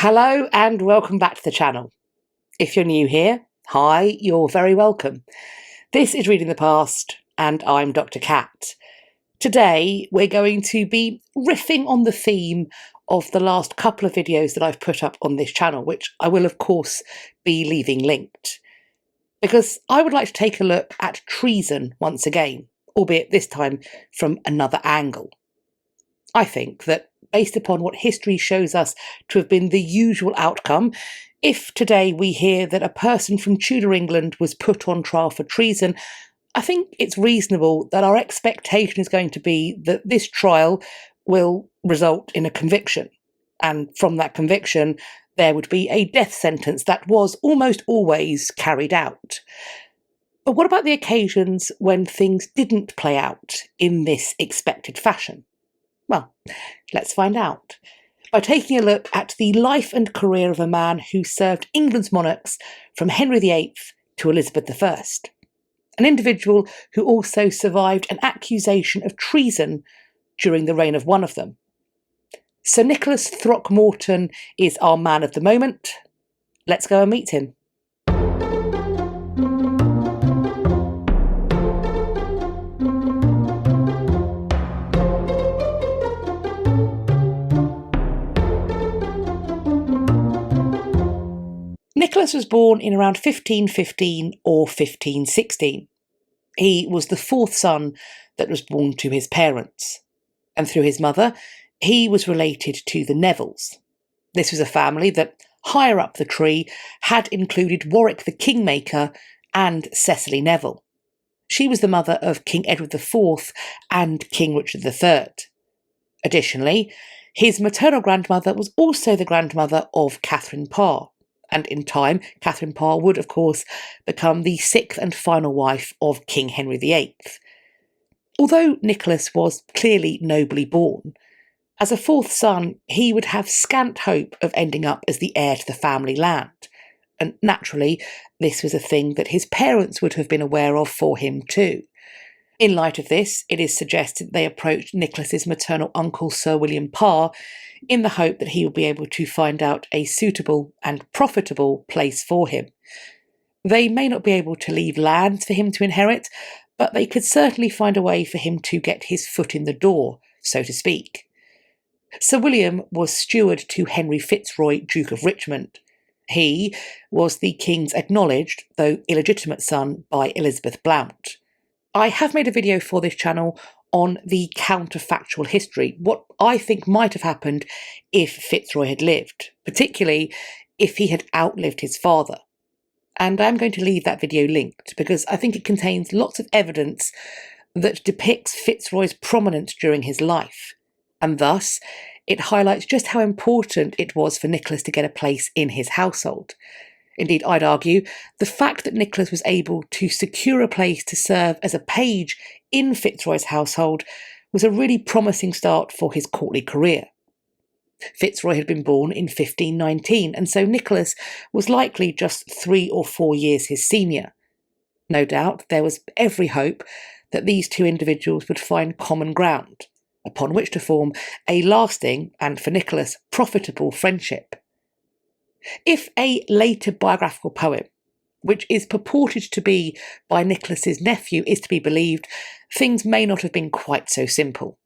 Hello and welcome back to the channel. If you're new here, hi, you're very welcome. This is Reading the Past and I'm Dr. Cat. Today we're going to be riffing on the theme of the last couple of videos that I've put up on this channel, which I will of course be leaving linked. Because I would like to take a look at treason once again, albeit this time from another angle. I think that based upon what history shows us to have been the usual outcome, if today we hear that a person from Tudor England was put on trial for treason, I think it's reasonable that our expectation is going to be that this trial will result in a conviction. And from that conviction, there would be a death sentence that was almost always carried out. But what about the occasions when things didn't play out in this expected fashion? Well, let's find out by taking a look at the life and career of a man who served England's monarchs from Henry VIII to Elizabeth I, an individual who also survived an accusation of treason during the reign of one of them. Sir Nicholas Throckmorton is our man of the moment. Let's go and meet him. Nicholas was born in around 1515 or 1516. He was the fourth son that was born to his parents, and through his mother, he was related to the Nevilles. This was a family that, higher up the tree, had included Warwick the Kingmaker and Cecily Neville. She was the mother of King Edward IV and King Richard III. Additionally, his maternal grandmother was also the grandmother of Katherine Parr. And in time, Katherine Parr would, of course, become the sixth and final wife of King Henry VIII. Although Nicholas was clearly nobly born, as a fourth son, he would have scant hope of ending up as the heir to the family land. And naturally, this was a thing that his parents would have been aware of for him too. In light of this, it is suggested they approached Nicholas's maternal uncle, Sir William Parr, in the hope that he would be able to find out a suitable and profitable place for him. They may not be able to leave lands for him to inherit, but they could certainly find a way for him to get his foot in the door, so to speak. Sir William was steward to Henry Fitzroy, Duke of Richmond. He was the king's acknowledged, though illegitimate son by Elizabeth Blount. I have made a video for this channel on the counterfactual history, what I think might have happened if Fitzroy had lived, particularly if he had outlived his father. And I'm going to leave that video linked because I think it contains lots of evidence that depicts Fitzroy's prominence during his life, and thus it highlights just how important it was for Nicholas to get a place in his household. Indeed, I'd argue the fact that Nicholas was able to secure a place to serve as a page in Fitzroy's household was a really promising start for his courtly career. Fitzroy had been born in 1519, and so Nicholas was likely just 3 or 4 years his senior. No doubt there was every hope that these two individuals would find common ground, upon which to form a lasting, and for Nicholas, profitable friendship. If a later biographical poem, which is purported to be by Nicholas's nephew, is to be believed, things may not have been quite so simple,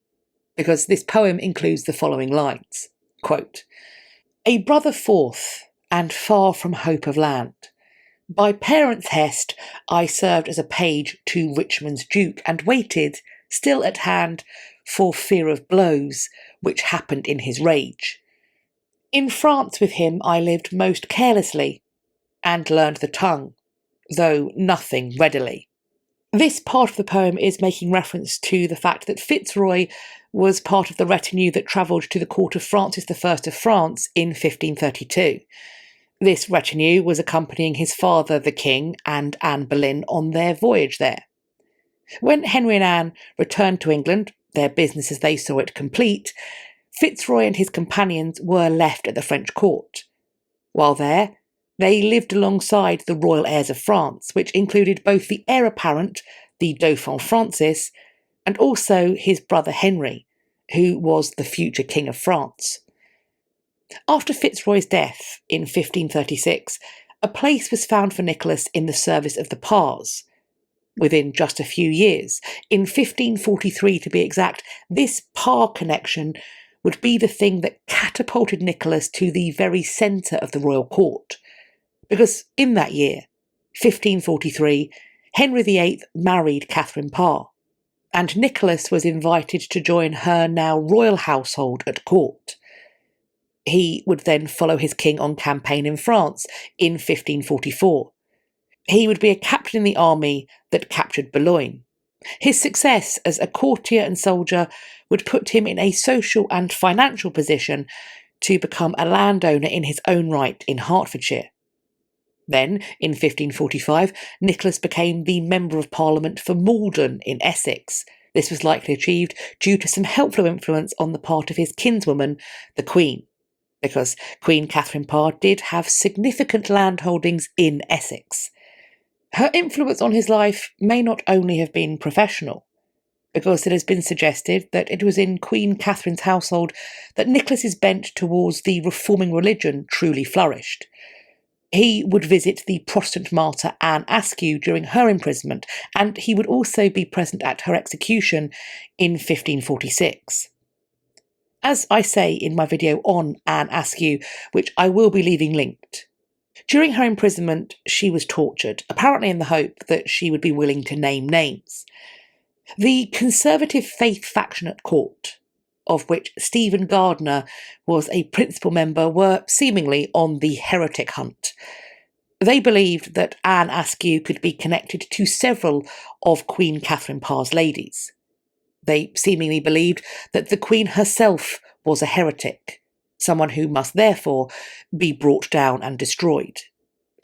because this poem includes the following lines, quote, "A brother fourth, and far from hope of land. By parents' hest I served as a page to Richmond's duke, and waited, still at hand, for fear of blows, which happened in his rage. In France with him I lived most carelessly, and learned the tongue, though nothing readily." This part of the poem is making reference to the fact that Fitzroy was part of the retinue that travelled to the court of Francis I of France in 1532. This retinue was accompanying his father, the king, and Anne Boleyn on their voyage there. When Henry and Anne returned to England, their business as they saw it complete, Fitzroy and his companions were left at the French court. While there, they lived alongside the royal heirs of France, which included both the heir apparent, the Dauphin Francis, and also his brother Henry, who was the future King of France. After Fitzroy's death in 1536, a place was found for Nicholas in the service of the Parrs. Within just a few years, in 1543 to be exact, this Parr connection would be the thing that catapulted Nicholas to the very centre of the royal court. Because in that year, 1543, Henry VIII married Katherine Parr, and Nicholas was invited to join her now royal household at court. He would then follow his king on campaign in France in 1544. He would be a captain in the army that captured Boulogne. His success as a courtier and soldier would put him in a social and financial position to become a landowner in his own right in Hertfordshire. Then, in 1545, Nicholas became the Member of Parliament for Malden in Essex. This was likely achieved due to some helpful influence on the part of his kinswoman, the Queen, because Queen Katherine Parr did have significant landholdings in Essex. Her influence on his life may not only have been professional, because it has been suggested that it was in Queen Catherine's household that Nicholas's bent towards the reforming religion truly flourished. He would visit the Protestant martyr Anne Askew during her imprisonment, and he would also be present at her execution in 1546. As I say in my video on Anne Askew, which I will be leaving linked, during her imprisonment she was tortured, apparently in the hope that she would be willing to name names. The conservative faith faction at court, of which Stephen Gardiner was a principal member, were seemingly on the heretic hunt. They believed that Anne Askew could be connected to several of Queen Katherine Parr's ladies. They seemingly believed that the Queen herself was a heretic, someone who must therefore be brought down and destroyed.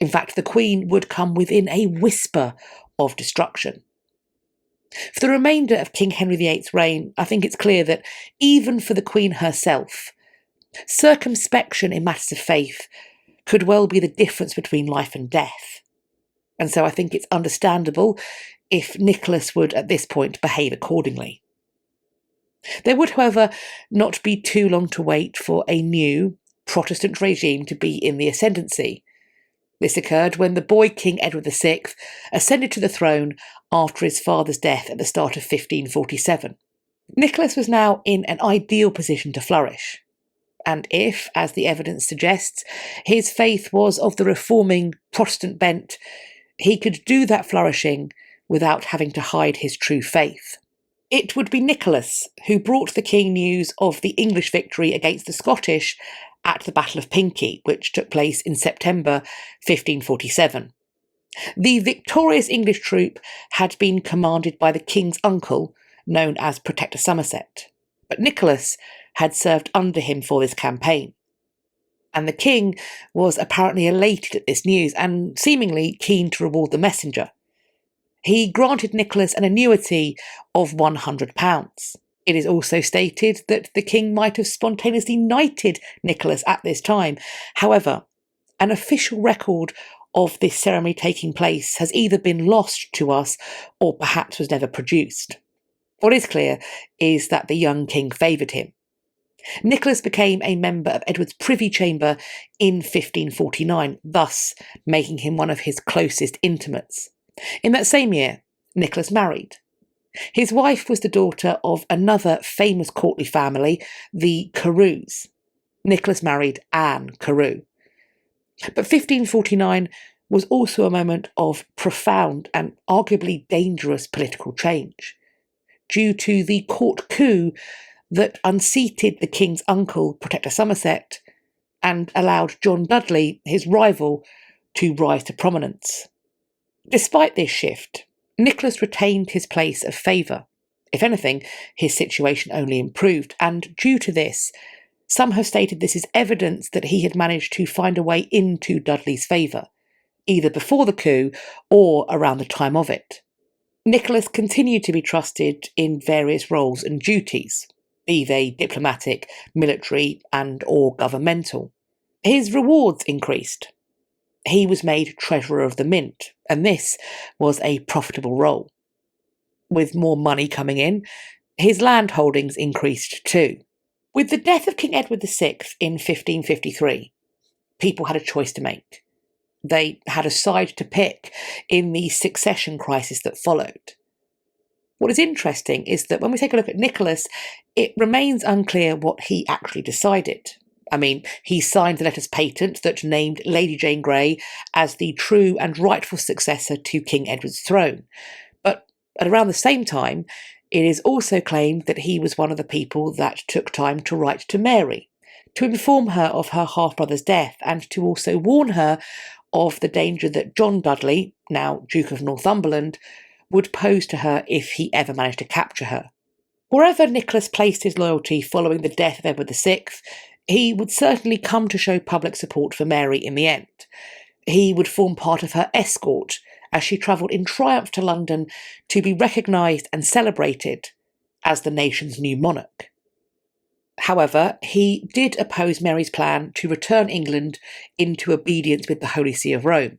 In fact, the Queen would come within a whisper of destruction. For the remainder of King Henry VIII's reign, I think it's clear that even for the Queen herself, circumspection in matters of faith could well be the difference between life and death. And so I think it's understandable if Nicholas would at this point behave accordingly. There would, however, not be too long to wait for a new Protestant regime to be in the ascendancy. This occurred when the boy King Edward VI ascended to the throne after his father's death at the start of 1547. Nicholas was now in an ideal position to flourish, and if, as the evidence suggests, his faith was of the reforming Protestant bent, he could do that flourishing without having to hide his true faith. It would be Nicholas who brought the king news of the English victory against the Scottish at the Battle of Pinkie, which took place in September 1547. The victorious English troop had been commanded by the king's uncle, known as Protector Somerset, but Nicholas had served under him for this campaign. And the king was apparently elated at this news and seemingly keen to reward the messenger. He granted Nicholas an annuity of £100. It is also stated that the king might have spontaneously knighted Nicholas at this time. However, an official record of this ceremony taking place has either been lost to us or perhaps was never produced. What is clear is that the young king favoured him. Nicholas became a member of Edward's privy chamber in 1549, thus making him one of his closest intimates. In that same year, Nicholas married. His wife was the daughter of another famous courtly family, the Carews. Nicholas married Anne Carew. But 1549 was also a moment of profound and arguably dangerous political change, due to the court coup that unseated the king's uncle, Protector Somerset, and allowed John Dudley, his rival, to rise to prominence. Despite this shift, Nicholas retained his place of favour. If anything, his situation only improved, and due to this, some have stated this is evidence that he had managed to find a way into Dudley's favour, either before the coup or around the time of it. Nicholas continued to be trusted in various roles and duties, be they diplomatic, military, and/or governmental. His rewards increased. He was made Treasurer of the Mint, and this was a profitable role. With more money coming in, his land holdings increased too. With the death of King Edward VI in 1553, people had a choice to make. They had a side to pick in the succession crisis that followed. What is interesting is that when we take a look at Nicholas, it remains unclear what he actually decided. I mean, he signed the letters patent that named Lady Jane Grey as the true and rightful successor to King Edward's throne. But at around the same time, it is also claimed that he was one of the people that took time to write to Mary, to inform her of her half-brother's death and to also warn her of the danger that John Dudley, now Duke of Northumberland, would pose to her if he ever managed to capture her. Wherever Nicholas placed his loyalty following the death of Edward VI, he would certainly come to show public support for Mary in the end. He would form part of her escort as she travelled in triumph to London to be recognised and celebrated as the nation's new monarch. However, he did oppose Mary's plan to return England into obedience with the Holy See of Rome,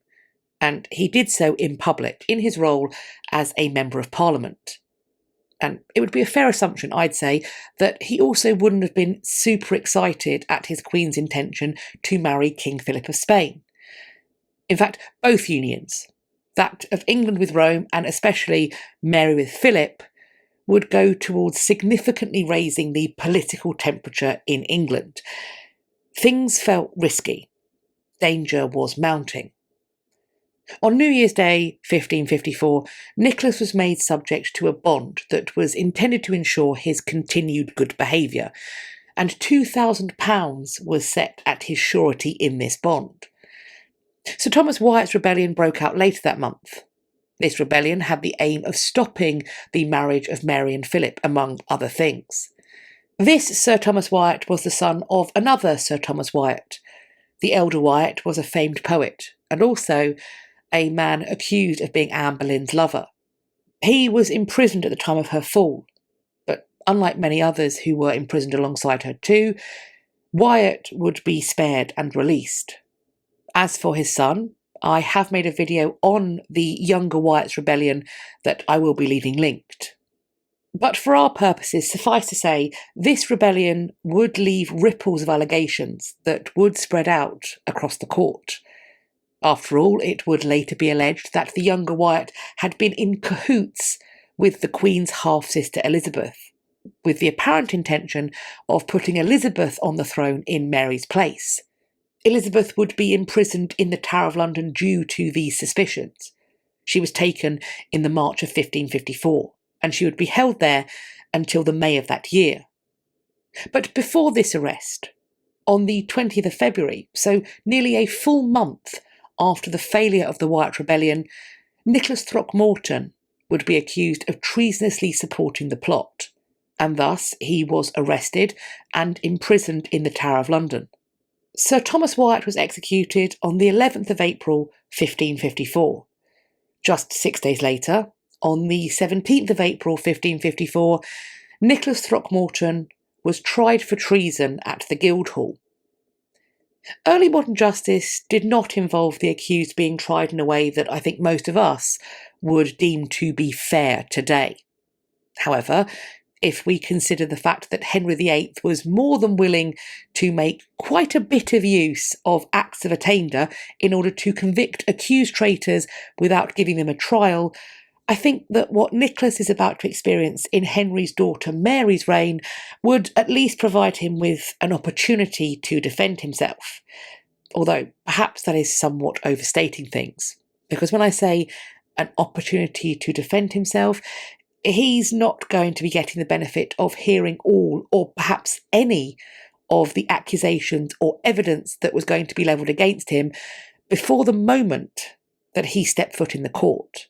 and he did so in public in his role as a Member of Parliament. And it would be a fair assumption, I'd say, that he also wouldn't have been super excited at his Queen's intention to marry King Philip of Spain. In fact, both unions, that of England with Rome and especially Mary with Philip, would go towards significantly raising the political temperature in England. Things felt risky. Danger was mounting. On New Year's Day 1554, Nicholas was made subject to a bond that was intended to ensure his continued good behaviour, and £2,000 was set at his surety in this bond. Sir Thomas Wyatt's rebellion broke out later that month. This rebellion had the aim of stopping the marriage of Mary and Philip, among other things. This Sir Thomas Wyatt was the son of another Sir Thomas Wyatt. The elder Wyatt was a famed poet, and also a man accused of being Anne Boleyn's lover. He was imprisoned at the time of her fall, but unlike many others who were imprisoned alongside her too, Wyatt would be spared and released. As for his son, I have made a video on the younger Wyatt's rebellion that I will be leaving linked. But for our purposes, suffice to say, this rebellion would leave ripples of allegations that would spread out across the court. After all, it would later be alleged that the younger Wyatt had been in cahoots with the Queen's half-sister Elizabeth, with the apparent intention of putting Elizabeth on the throne in Mary's place. Elizabeth would be imprisoned in the Tower of London due to these suspicions. She was taken in the March of 1554, and she would be held there until the May of that year. But before this arrest, on the 20th of February, so nearly a full month after the failure of the Wyatt rebellion, Nicholas Throckmorton would be accused of treasonously supporting the plot, and thus he was arrested and imprisoned in the Tower of London. Sir Thomas Wyatt was executed on the 11th of April 1554. Just 6 days later, on the 17th of April 1554, Nicholas Throckmorton was tried for treason at the Guildhall. Early modern justice did not involve the accused being tried in a way that I think most of us would deem to be fair today. However, if we consider the fact that Henry VIII was more than willing to make quite a bit of use of acts of attainder in order to convict accused traitors without giving them a trial, I think that what Nicholas is about to experience in Henry's daughter Mary's reign would at least provide him with an opportunity to defend himself. Although perhaps that is somewhat overstating things, because when I say an opportunity to defend himself, he's not going to be getting the benefit of hearing all or perhaps any of the accusations or evidence that was going to be levelled against him before the moment that he stepped foot in the court.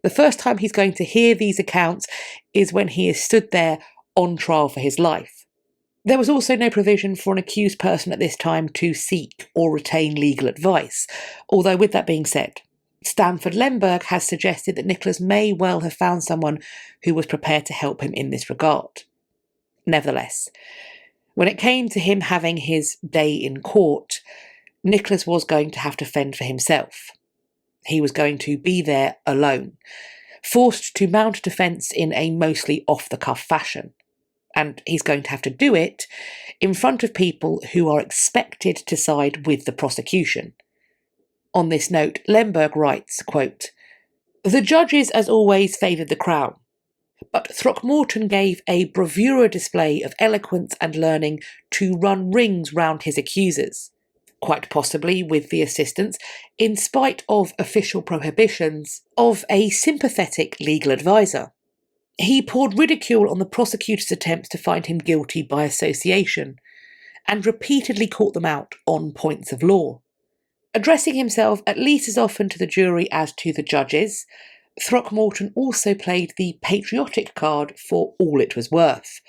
The first time he's going to hear these accounts is when he is stood there on trial for his life. There was also no provision for an accused person at this time to seek or retain legal advice, although with that being said, Stamford Lemberg has suggested that Nicholas may well have found someone who was prepared to help him in this regard. Nevertheless, when it came to him having his day in court, Nicholas was going to have to fend for himself. He was going to be there alone, forced to mount defence in a mostly off-the-cuff fashion. and he's going to have to do it in front of people who are expected to side with the prosecution. On this note, Lemberg writes, quote, "The judges, as always, favoured the Crown, but Throckmorton gave a bravura display of eloquence and learning to run rings round his accusers, quite possibly with the assistance, in spite of official prohibitions, of a sympathetic legal adviser. He poured ridicule on the prosecutor's attempts to find him guilty by association, and repeatedly caught them out on points of law. Addressing himself at least as often to the jury as to the judges, Throckmorton also played the patriotic card for all it was worth,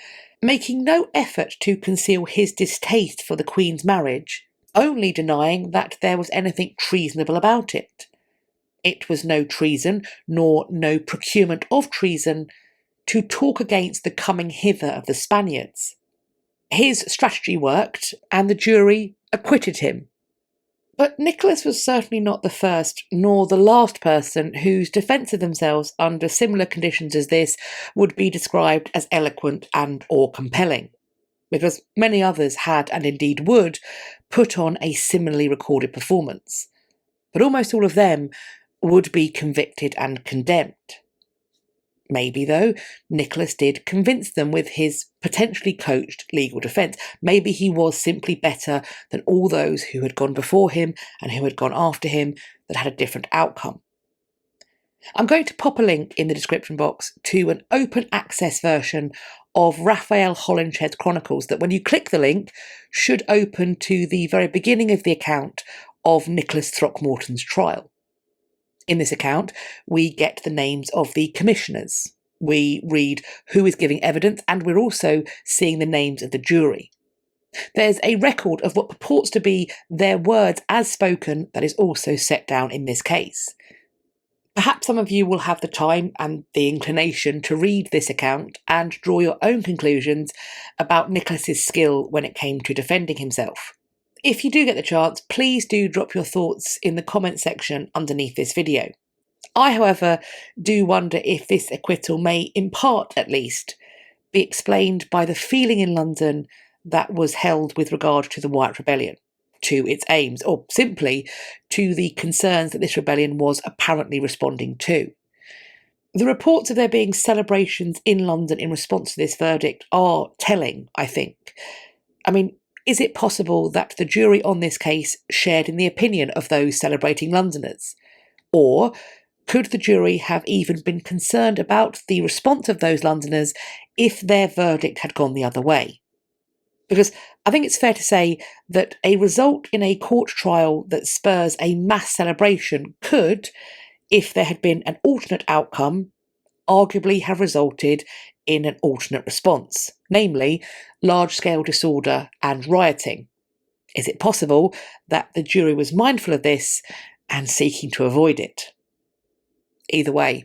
making no effort to conceal his distaste for the Queen's marriage, only denying that there was anything treasonable about it. It was no treason, nor no procurement of treason, to talk against the coming hither of the Spaniards. His strategy worked, and the jury acquitted him. But Nicholas was certainly not the first nor the last person whose defence of themselves under similar conditions as this would be described as eloquent and or compelling, because many others had, and indeed would, put on a similarly recorded performance. But almost all of them would be convicted and condemned. Maybe, though, Nicholas did convince them with his potentially coached legal defence. Maybe he was simply better than all those who had gone before him and who had gone after him that had a different outcome. I'm going to pop a link in the description box to an open access version of Raphael Holinshed's Chronicles that, when you click the link, should open to the very beginning of the account of Nicholas Throckmorton's trial. In this account, we get the names of the commissioners. We read who is giving evidence, and we're also seeing the names of the jury. There's a record of what purports to be their words as spoken that is also set down in this case. Perhaps some of you will have the time and the inclination to read this account and draw your own conclusions about Nicholas's skill when it came to defending himself. If you do get the chance, please do drop your thoughts in the comment section underneath this video. I, however, do wonder if this acquittal may, in part at least, be explained by the feeling in London that was held with regard to the White Rebellion, to its aims, or simply to the concerns that this rebellion was apparently responding to. The reports of there being celebrations in London in response to this verdict are telling, I think. I mean, is it possible that the jury on this case shared in the opinion of those celebrating Londoners? Or could the jury have even been concerned about the response of those Londoners if their verdict had gone the other way? Because I think it's fair to say that a result in a court trial that spurs a mass celebration could, if there had been an alternate outcome, arguably have resulted in an alternate response, namely large-scale disorder and rioting. Is it possible that the jury was mindful of this and seeking to avoid it? Either way,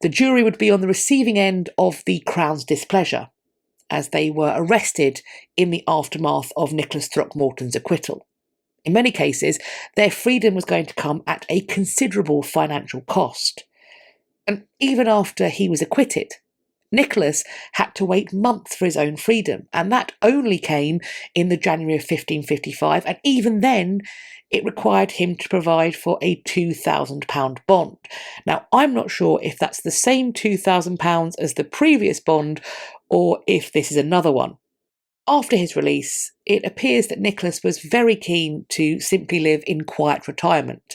the jury would be on the receiving end of the Crown's displeasure, as they were arrested in the aftermath of Nicholas Throckmorton's acquittal. In many cases, their freedom was going to come at a considerable financial cost. And even after he was acquitted, Nicholas had to wait months for his own freedom, and that only came in the January of 1555, and even then it required him to provide for a £2,000 bond. Now, I'm not sure if that's the same £2,000 as the previous bond, or if this is another one. After his release, it appears that Nicholas was very keen to simply live in quiet retirement.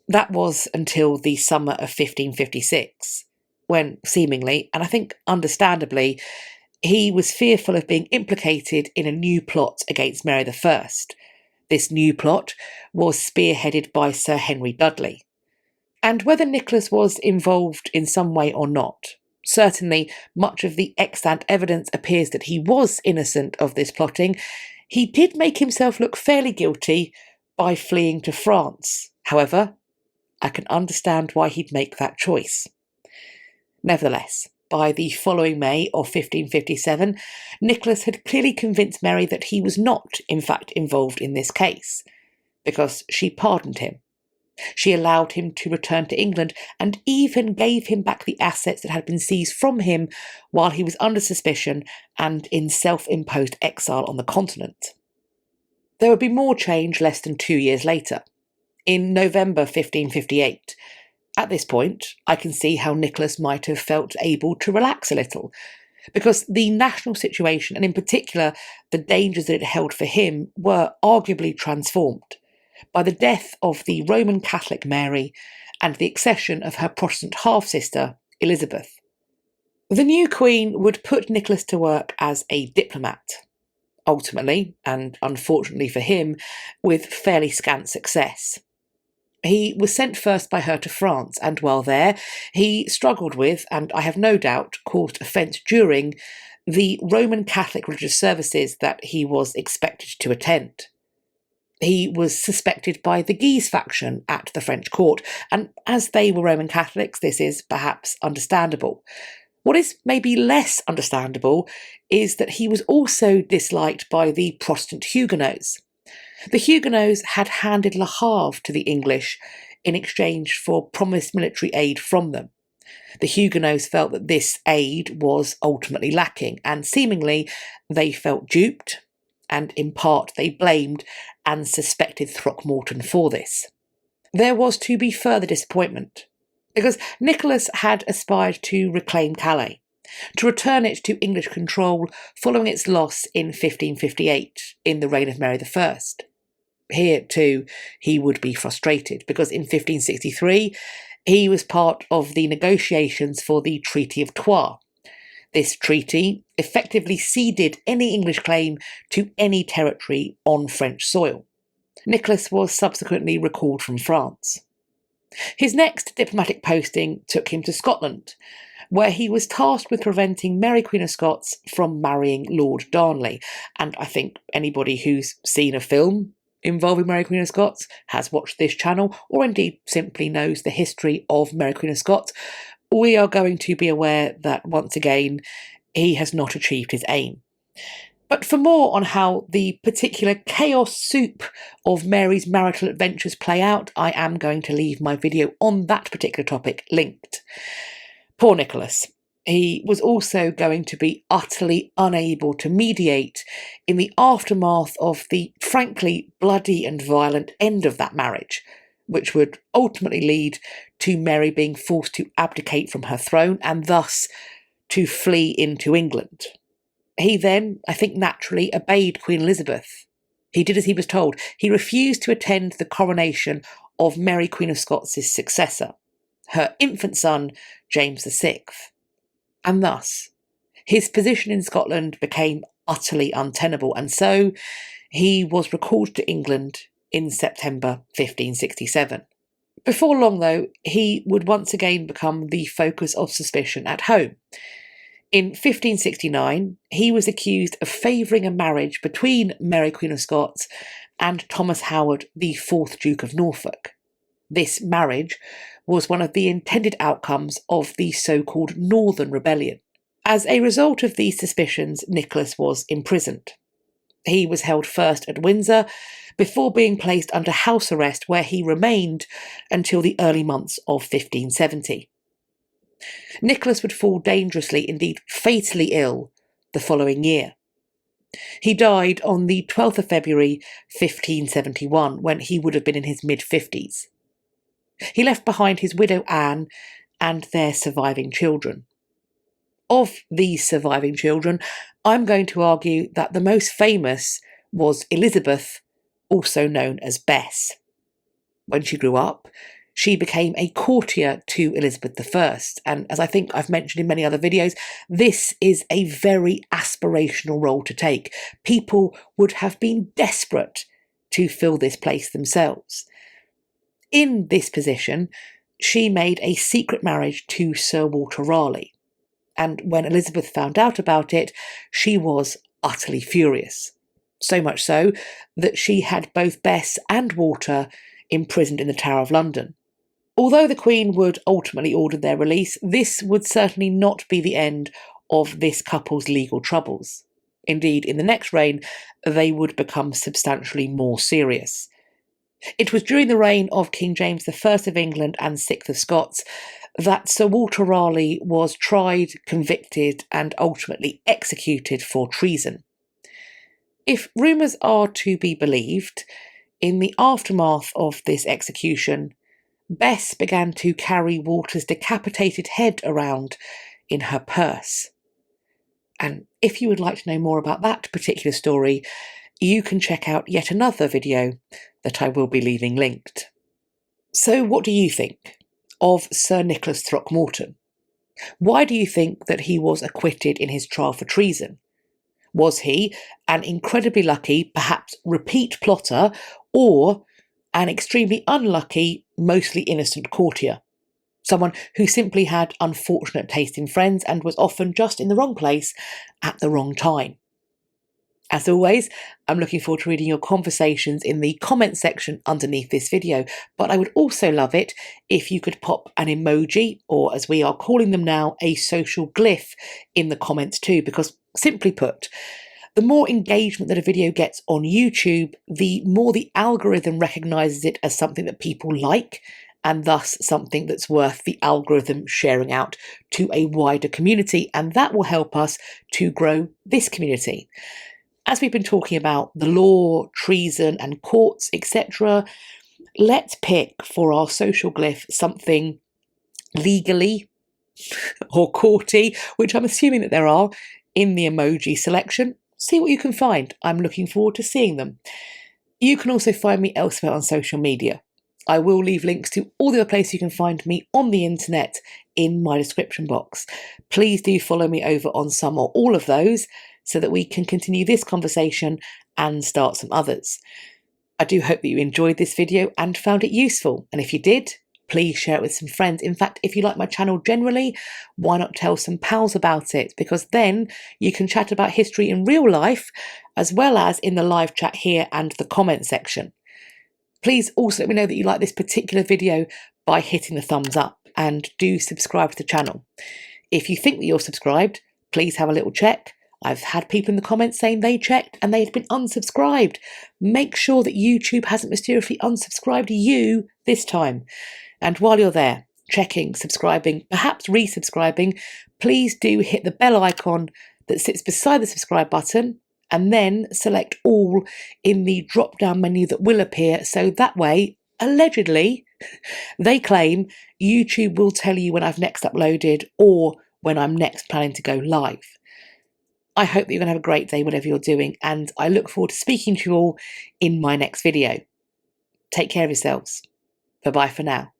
That was until the summer of 1556. When, seemingly, and I think understandably, he was fearful of being implicated in a new plot against Mary I. This new plot was spearheaded by Sir Henry Dudley. And whether Nicholas was involved in some way or not, certainly much of the extant evidence appears that he was innocent of this plotting. He did make himself look fairly guilty by fleeing to France. However, I can understand why he'd make that choice. Nevertheless, by the following May of 1557, Nicholas had clearly convinced Mary that he was not, in fact, involved in this case, because she pardoned him. She allowed him to return to England and even gave him back the assets that had been seized from him while he was under suspicion and in self-imposed exile on the continent. There would be more change less than 2 years later, in November 1558. At this point, I can see how Nicholas might have felt able to relax a little, because the national situation, and in particular the dangers that it held for him, were arguably transformed by the death of the Roman Catholic Mary and the accession of her Protestant half-sister, Elizabeth. The new queen would put Nicholas to work as a diplomat, ultimately, and unfortunately for him, with fairly scant success. He was sent first by her to France, and while there, he struggled with, and I have no doubt caused offence during, the Roman Catholic religious services that he was expected to attend. He was suspected by the Guise faction at the French court, and as they were Roman Catholics, this is perhaps understandable. What is maybe less understandable is that he was also disliked by the Protestant Huguenots. The Huguenots had handed Le Havre to the English in exchange for promised military aid from them. The Huguenots felt that this aid was ultimately lacking, and seemingly they felt duped, and in part they blamed and suspected Throckmorton for this. There was to be further disappointment, because Nicholas had aspired to reclaim Calais, to return it to English control following its loss in 1558 in the reign of Mary I. Here, too, he would be frustrated, because in 1563 he was part of the negotiations for the Treaty of Troyes. This treaty effectively ceded any English claim to any territory on French soil. Nicholas was subsequently recalled from France. His next diplomatic posting took him to Scotland, where he was tasked with preventing Mary Queen of Scots from marrying Lord Darnley, and I think anybody who's seen a film involving Mary Queen of Scots has watched this channel, or indeed simply knows the history of Mary Queen of Scots, we are going to be aware that once again he has not achieved his aim. But for more on how the particular chaos soup of Mary's marital adventures play out, I am going to leave my video on that particular topic linked. Poor Nicholas. He was also going to be utterly unable to mediate in the aftermath of the frankly bloody and violent end of that marriage, which would ultimately lead to Mary being forced to abdicate from her throne and thus to flee into England. He then, I think naturally, obeyed Queen Elizabeth. He did as he was told. He refused to attend the coronation of Mary Queen of Scots' successor, her infant son, James VI. And thus, his position in Scotland became utterly untenable, and so he was recalled to England in September 1567. Before long, though, he would once again become the focus of suspicion at home. In 1569, he was accused of favouring a marriage between Mary Queen of Scots and Thomas Howard, the 4th Duke of Norfolk. This marriage was one of the intended outcomes of the so-called Northern Rebellion. As a result of these suspicions, Nicholas was imprisoned. He was held first at Windsor, before being placed under house arrest, where he remained until the early months of 1570. Nicholas would fall dangerously, indeed fatally ill, the following year. He died on the 12th of February 1571, when he would have been in his mid-50s. He left behind his widow Anne and their surviving children. Of these surviving children, I'm going to argue that the most famous was Elizabeth, also known as Bess. When she grew up, she became a courtier to Elizabeth I, and as I think I've mentioned in many other videos, this is a very aspirational role to take. People would have been desperate to fill this place themselves. In this position, she made a secret marriage to Sir Walter Raleigh, and when Elizabeth found out about it, she was utterly furious. So much so that she had both Bess and Walter imprisoned in the Tower of London. Although the Queen would ultimately order their release, this would certainly not be the end of this couple's legal troubles. Indeed, in the next reign, they would become substantially more serious. It was during the reign of King James I of England and VI of Scots that Sir Walter Raleigh was tried, convicted, and ultimately executed for treason. If rumours are to be believed, in the aftermath of this execution, Bess began to carry Walter's decapitated head around in her purse. And if you would like to know more about that particular story, you can check out yet another video that I will be leaving linked. So what do you think of Sir Nicholas Throckmorton? Why do you think that he was acquitted in his trial for treason? Was he an incredibly lucky, perhaps repeat plotter, or an extremely unlucky, mostly innocent courtier? Someone who simply had unfortunate taste in friends and was often just in the wrong place at the wrong time. As always, I'm looking forward to reading your conversations in the comment section underneath this video, but I would also love it if you could pop an emoji, or as we are calling them now, a social glyph in the comments too, because simply put, the more engagement that a video gets on YouTube, the more the algorithm recognises it as something that people like, and thus something that's worth the algorithm sharing out to a wider community, and that will help us to grow this community. As we've been talking about the law, treason and courts, etc., let's pick for our social glyph something legally or courty, which I'm assuming that there are in the emoji selection. See what you can find. I'm looking forward to seeing them. You can also find me elsewhere on social media. I will leave links to all the other places you can find me on the internet in my description box. Please do follow me over on some or all of those, so that we can continue this conversation and start some others. I do hope that you enjoyed this video and found it useful, and if you did, please share it with some friends. In fact, if you like my channel generally, why not tell some pals about it, because then you can chat about history in real life as well as in the live chat here and the comment section. Please also let me know that you like this particular video by hitting the thumbs up, and do subscribe to the channel. If you think that you're subscribed, please have a little check. I've had people in the comments saying they checked and they'd been unsubscribed. Make sure that YouTube hasn't mysteriously unsubscribed you this time. And while you're there, checking, subscribing, perhaps resubscribing, please do hit the bell icon that sits beside the subscribe button, and then select all in the drop-down menu that will appear, so that way, allegedly, they claim YouTube will tell you when I've next uploaded or when I'm next planning to go live. I hope that you're going to have a great day, whatever you're doing, and I look forward to speaking to you all in my next video. Take care of yourselves. Bye-bye for now.